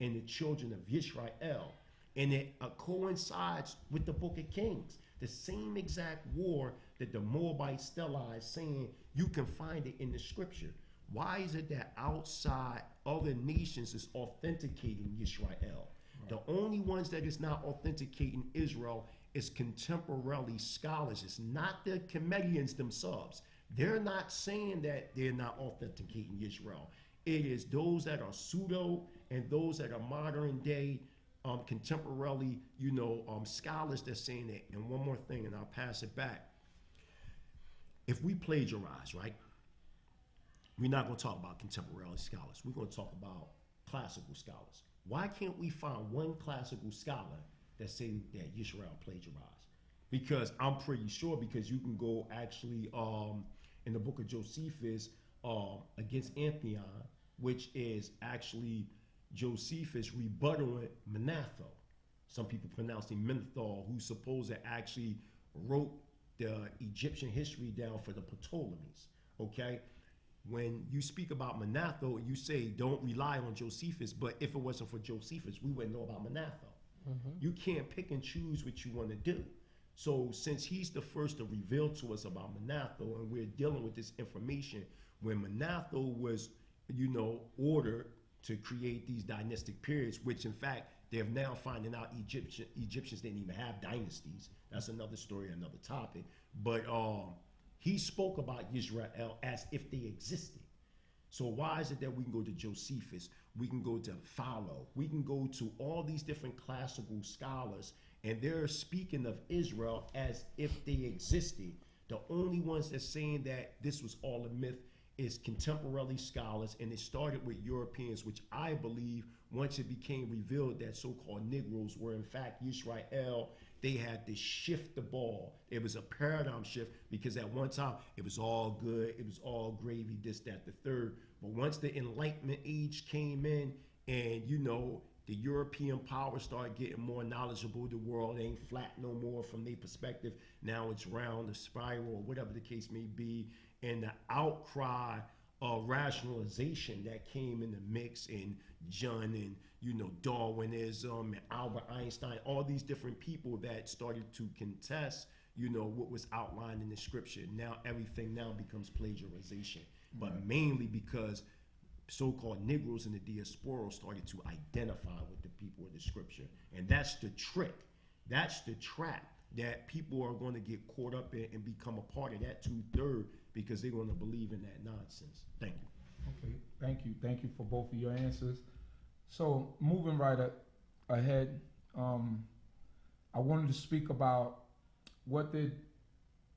and the children of Israel. And it coincides with the Book of Kings. The same exact war that the Moabite Stela is saying, you can find it in the scripture. Why is it that outside other nations is authenticating Israel? Right. The only ones that is not authenticating Israel is contemporary scholars. It's not the Kemetians themselves. They're not saying that they're not authenticating Israel. It is those that are pseudo and those that are modern day contemporary, you know, scholars that's saying it. And one more thing, and I'll pass it back. If we plagiarize, right? We're not going to talk about contemporary scholars. We're going to talk about classical scholars. Why can't we find one classical scholar that say that Israel plagiarized? Because I'm pretty sure, because you can go actually in the book of Josephus against Antheon, which is actually Josephus rebutting Manetho. Some people pronounce him Menethor, who's supposed to actually wrote the Egyptian history down for the Ptolemies, okay? When you speak about Manetho, you say don't rely on Josephus, but if it wasn't for Josephus, we wouldn't know about Manetho. You can't pick and choose what you want to do. So since he's the first to reveal to us about Manetho, and we're dealing with this information, when Manetho was, you know, ordered to create these dynastic periods, which in fact, They're now finding out Egyptians didn't even have dynasties. That's another story, another topic. But he spoke about Israel as if they existed. So why is it that we can go to Josephus, we can go to Philo, we can go to all these different classical scholars, and they're speaking of Israel as if they existed? The only ones that's saying that this was all a myth is contemporary scholars, and it started with Europeans, which I believe once it became revealed that so-called Negroes were in fact Israel, they had to shift the ball. It was a paradigm shift, because at one time it was all good, it was all gravy, this, that, the third. But once the Enlightenment age came in, and the European powers started getting more knowledgeable, the world ain't flat no more from their perspective. Now it's round, a spiral, or whatever the case may be. And the outcry of rationalization that came in the mix, and John and Darwinism and Albert Einstein, all these different people that started to contest what was outlined in the scripture. Now everything now becomes plagiarization, but mainly because so-called Negroes in the diaspora started to identify with the people of the scripture. And that's the trick, that's the trap that people are going to get caught up in and become a part of that 2/3, because they're going to believe in that nonsense. Thank you. Okay, thank you for both of your answers. So moving right ahead, I wanted to speak about what did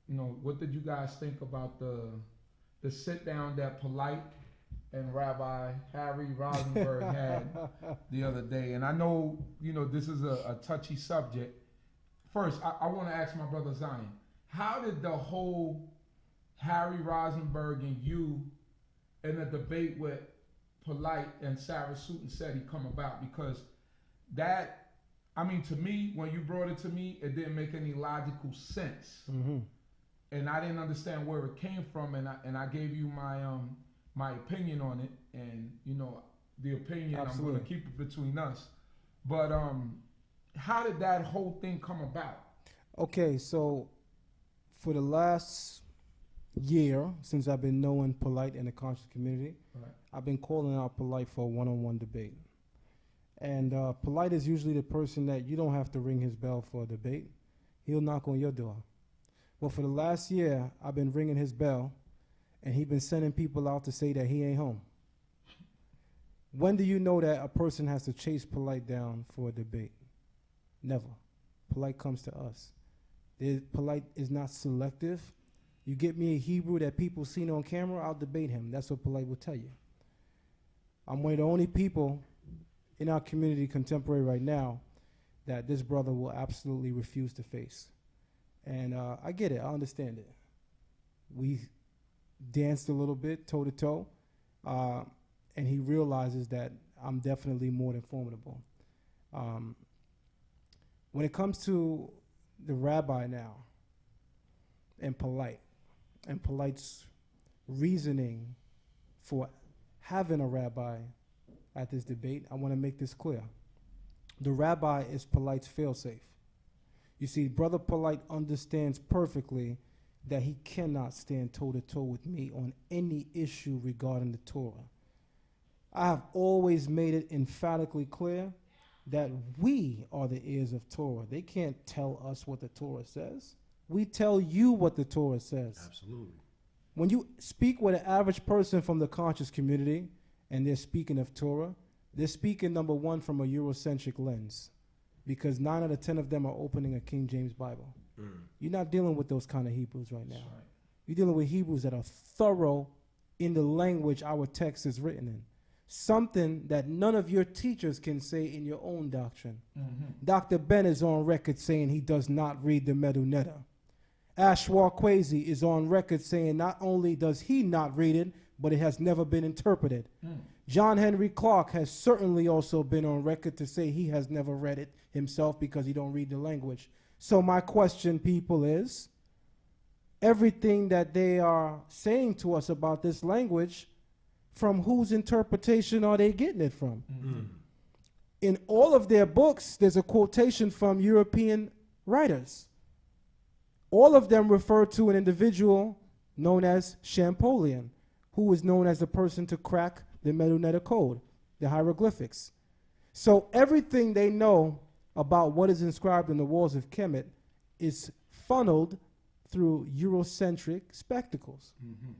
you guys think about the sit down that Polite and Rabbi Harry Rosenberg had the other day. And I know this is a touchy subject. First, I want to ask my brother Zion, how did the whole Harry Rosenberg and you in a debate with Polite and Sarah Sutton said he come about? Because that, to me, when you brought it to me, it didn't make any logical sense. Mm-hmm. And I didn't understand where it came from, and I gave you my opinion on it, and the opinion, absolutely, I'm going to keep it between us. But how did that whole thing come about? Okay, so for the last year, since I've been knowing Polite in the conscious community, right, I've been calling out Polite for a one-on-one debate. And Polite is usually the person that you don't have to ring his bell for a debate. He'll knock on your door. Well, for the last year, I've been ringing his bell, and he's been sending people out to say that he ain't home. When do you know that a person has to chase Polite down for a debate? Never. Polite comes to us. Polite is not selective. You get me a Hebrew that people seen on camera, I'll debate him. That's what Polite will tell you. I'm one of the only people in our community contemporary right now that this brother will absolutely refuse to face. And I get it. I understand it. We danced a little bit, toe to toe, and he realizes that I'm definitely more than formidable. When it comes to the rabbi now and Polite's reasoning for having a rabbi at this debate, I want to make this clear. The rabbi is Polite's failsafe. You see, Brother Polite understands perfectly that he cannot stand toe-to-toe with me on any issue regarding the Torah. I have always made it emphatically clear that we are the heirs of Torah. They can't tell us what the Torah says. We tell you what the Torah says. Absolutely. When you speak with an average person from the conscious community and they're speaking of Torah, they're speaking, number one, from a Eurocentric lens, because 9 out of 10 of them are opening a King James Bible. You're not dealing with those kind of Hebrews right now. Right. You're dealing with Hebrews that are thorough in the language our text is written in. Something that none of your teachers can say in your own doctrine. Mm-hmm. Dr. Ben is on record saying he does not read the Medunetta. Ashwar Kwesi is on record saying not only does he not read it, but it has never been interpreted. John Henry Clark has certainly also been on record to say he has never read it himself because he don't read the language. So my question, people, is everything that they are saying to us about this language, from whose interpretation are they getting it from? Mm-hmm. In all of their books, there's a quotation from European writers. All of them refer to an individual known as Champollion, who is known as the person to crack the Medunetta code, the hieroglyphics. So everything they know about what is inscribed in the walls of Kemit is funneled through Eurocentric spectacles. Mm-hmm.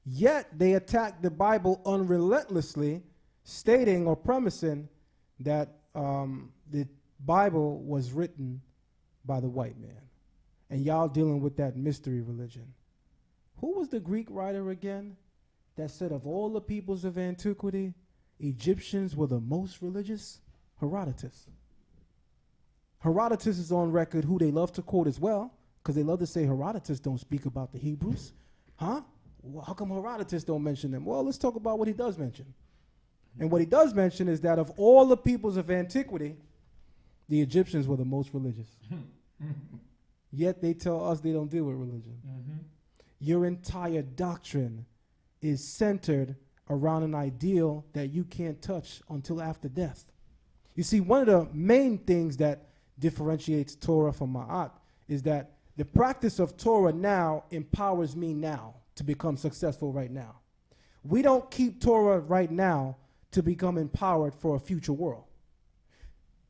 Yet they attack the Bible unrelentlessly, stating or premising that the Bible was written by the white man. And y'all dealing with that mystery religion. Who was the Greek writer again that said of all the peoples of antiquity, Egyptians were the most religious? Herodotus. Herodotus is on record, who they love to quote as well, because they love to say Herodotus don't speak about the Hebrews. Huh? Well, how come Herodotus don't mention them? Well, let's talk about what he does mention. And what he does mention is that of all the peoples of antiquity, the Egyptians were the most religious. Yet they tell us they don't deal with religion. Mm-hmm. Your entire doctrine is centered around an ideal that you can't touch until after death. You see, one of the main things that differentiates Torah from Ma'at is that the practice of Torah now empowers me now to become successful right now. We don't keep Torah right now to become empowered for a future world.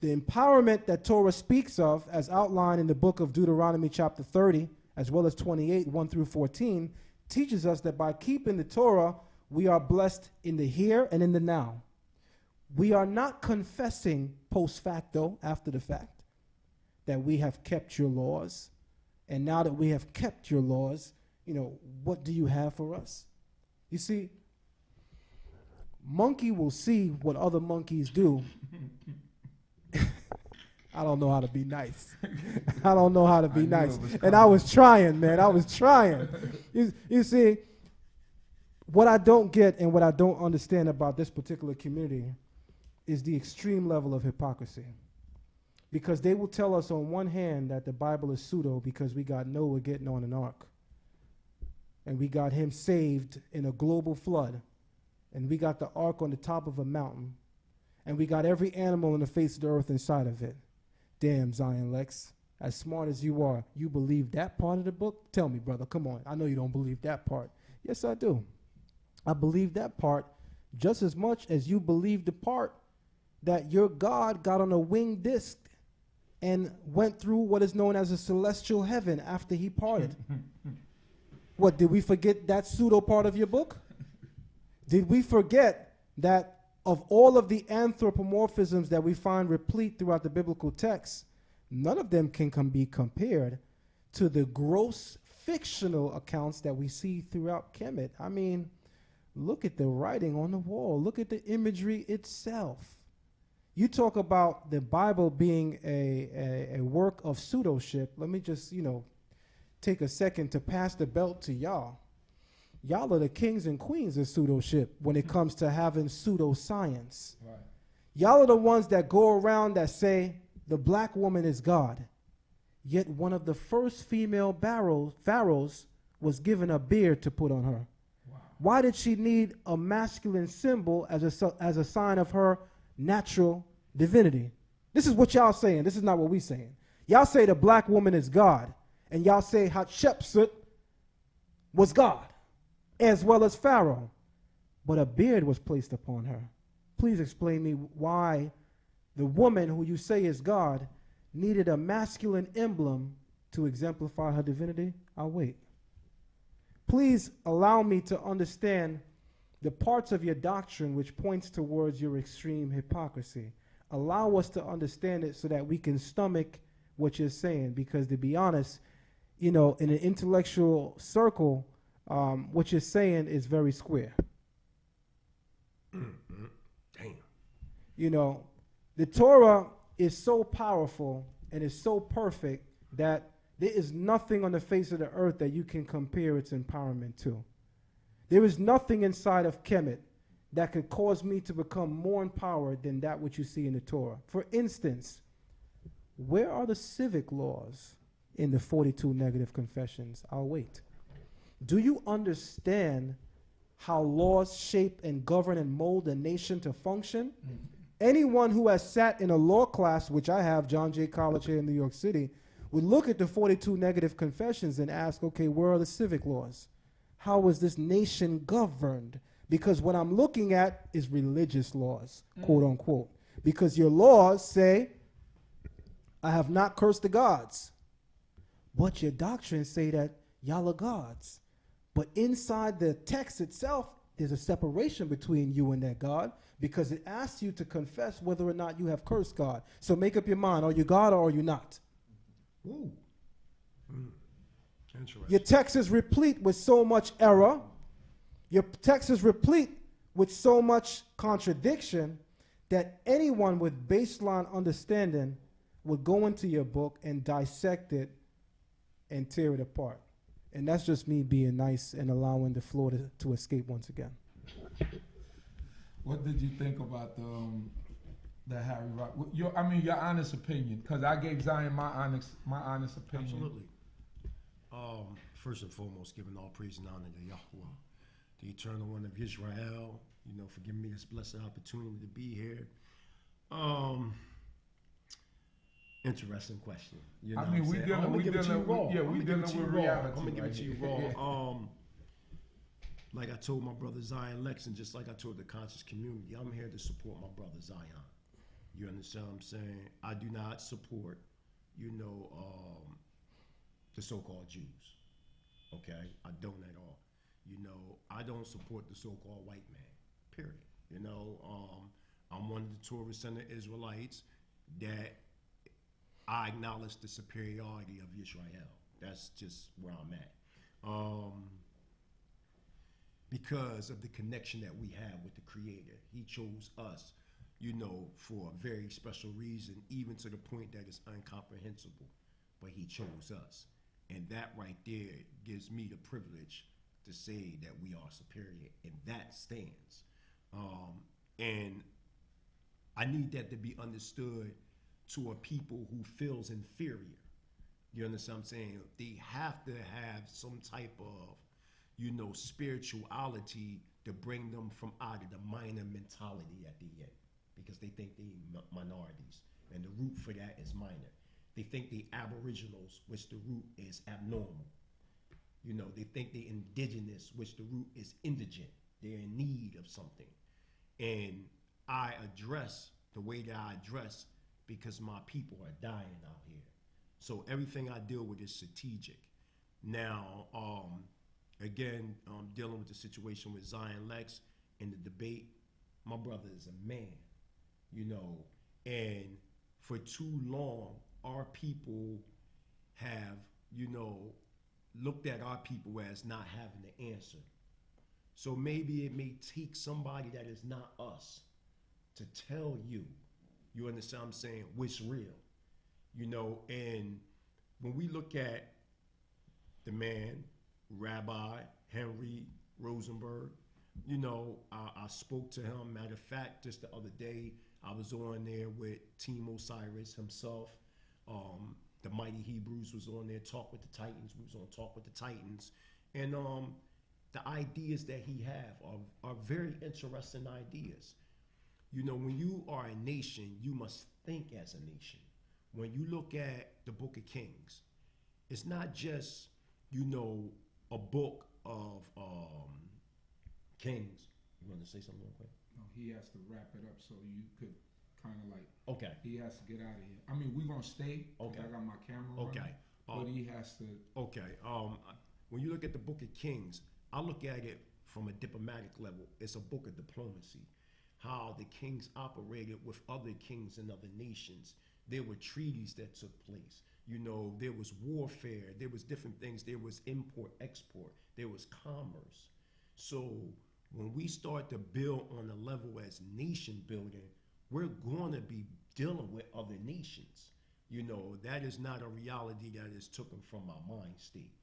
The empowerment that Torah speaks of, as outlined in the book of Deuteronomy chapter 30, as well as 28, 1 through 14, teaches us that by keeping the Torah, we are blessed in the here and in the now. We are not confessing post facto, after the fact, that we have kept your laws. And now that we have kept your laws, what do you have for us? You see, monkey will see what other monkeys do. I don't know how to be nice. I don't know how to be nice. And I was trying, man. I was trying. You see, what I don't get and what I don't understand about this particular community is the extreme level of hypocrisy. Because they will tell us on one hand that the Bible is pseudo because we got Noah getting on an ark. And we got him saved in a global flood. And we got the ark on the top of a mountain. And we got every animal on the face of the earth inside of it. Damn, Zion Lexx, as smart as you are, you believe that part of the book? Tell me, brother, come on. I know you don't believe that part. Yes, I do. I believe that part just as much as you believe the part that your God got on a winged disc and went through what is known as a celestial heaven after he parted. What, did we forget that pseudo part of your book? Did we forget that of all of the anthropomorphisms that we find replete throughout the biblical text, none of them can be compared to the gross fictional accounts that we see throughout Kemit? I mean, look at the writing on the wall. Look at the imagery itself. You talk about the Bible being a work of pseudoship. Let me just, take a second to pass the belt to y'all. Y'all are the kings and queens of pseudoship when it comes to having pseudoscience. Right. Y'all are the ones that go around that say the black woman is God. Yet one of the first female pharaohs was given a beard to put on her. Wow. Why did she need a masculine symbol as a sign of her natural divinity? This is what y'all saying. This is not what we saying. Y'all say the black woman is God. And y'all say Hatshepsut was God, as well as Pharaoh. But a beard was placed upon her. Please explain me why the woman who you say is God needed a masculine emblem to exemplify her divinity. I'll wait. Please allow me to understand the parts of your doctrine which points towards your extreme hypocrisy. Allow us to understand it so that we can stomach what you're saying, because to be honest, in an intellectual circle, what you're saying is very square. Damn. The Torah is so powerful and is so perfect that there is nothing on the face of the earth that you can compare its empowerment to. There is nothing inside of Kemit that could cause me to become more empowered than that which you see in the Torah. For instance, where are the civic laws in the 42 negative confessions? I'll wait. Do you understand how laws shape and govern and mold a nation to function? Mm-hmm. Anyone who has sat in a law class, which I have, John Jay College here in New York City, would look at the 42 negative confessions and ask, okay, where are the civic laws? How is this nation governed? Because what I'm looking at is religious laws, quote unquote. because your laws say, I have not cursed the gods. But your doctrines say that y'all are gods. But inside the text itself, there's a separation between you and that God, because it asks you to confess whether or not you have cursed God. So make up your mind. Are you God or are you not? Ooh. Interesting. Your text is replete with so much error. Your text is replete with so much contradiction that anyone with baseline understanding would go into your book and dissect it and tear it apart. And that's just me being nice and allowing the floor to escape once again. What did you think about the Harry Rock? Your honest opinion, because I gave Zion my honest opinion. Absolutely. First and foremost, giving all praise and honor to Yahuwah, the Eternal One of Israel. For giving me this blessed opportunity to be here. Interesting question. We dealing with reality. I'm gonna give it to you raw. Like I told my brother Zion Lexx, and just like I told the conscious community, I'm here to support my brother Zion. You understand what I'm saying? I do not support, the so-called Jews. Okay, I don't at all. I don't support the so-called white man. Period. I'm one of the Torah Center Israelites that I acknowledge the superiority of Israel. That's just where I'm at. Because of the connection that we have with the Creator. He chose us, for a very special reason, even to the point that it's incomprehensible. But he chose us. And that right there gives me the privilege to say that we are superior, and that stands. And I need that to be understood to a people who feels inferior. You understand what I'm saying? They have to have some type of, spirituality to bring them from out of the minor mentality at the end, because they think they minorities, and the root for that is minor. They think they aboriginals, which the root is abnormal. They think they indigenous, which the root is indigent. They're in need of something. And I address the way that I address because my people are dying out here. So everything I deal with is strategic. Now, again, dealing with the situation with Zion Lexx in the debate, my brother is a man, and for too long, our people have, looked at our people as not having the answer. So maybe it may take somebody that is not us to tell you, you understand what I'm saying, what's real, and when we look at the man, Rabbi Henry Rosenberg, I spoke to him. Matter of fact, just the other day, I was on there with Team Osiris himself. The Mighty Hebrews was on there, Talk with the Titans. We was on Talk with the Titans. And the ideas that he have are very interesting ideas. When you are a nation, you must think as a nation. When you look at the Book of Kings, it's not just, a book of kings. You want to say something real quick? No, he has to wrap it up so you could kind of like. Okay. He has to get out of here. We're gonna stay. Okay. I got my camera. Okay. But he has to. Okay. When you look at the Book of Kings, I look at it from a diplomatic level. It's a book of diplomacy. How the kings operated with other kings in other nations. There were treaties that took place. There was warfare. There was different things. There was import, export. There was commerce. So when we start to build on a level as nation building, we're going to be dealing with other nations. That is not a reality that is taken from our mind state.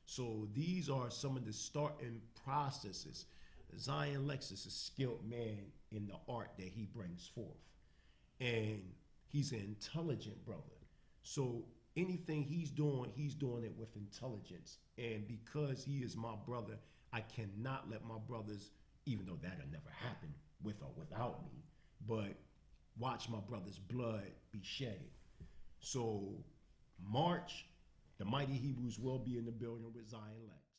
So these are some of the starting processes. Zion Lexx is a skilled man in the art that he brings forth. And he's an intelligent brother. So anything he's doing it with intelligence. And because he is my brother, I cannot let my brothers, even though that'll never happen with or without me, but watch my brother's blood be shedded. So March, the Mighty Hebrews will be in the building with Zion Lexx.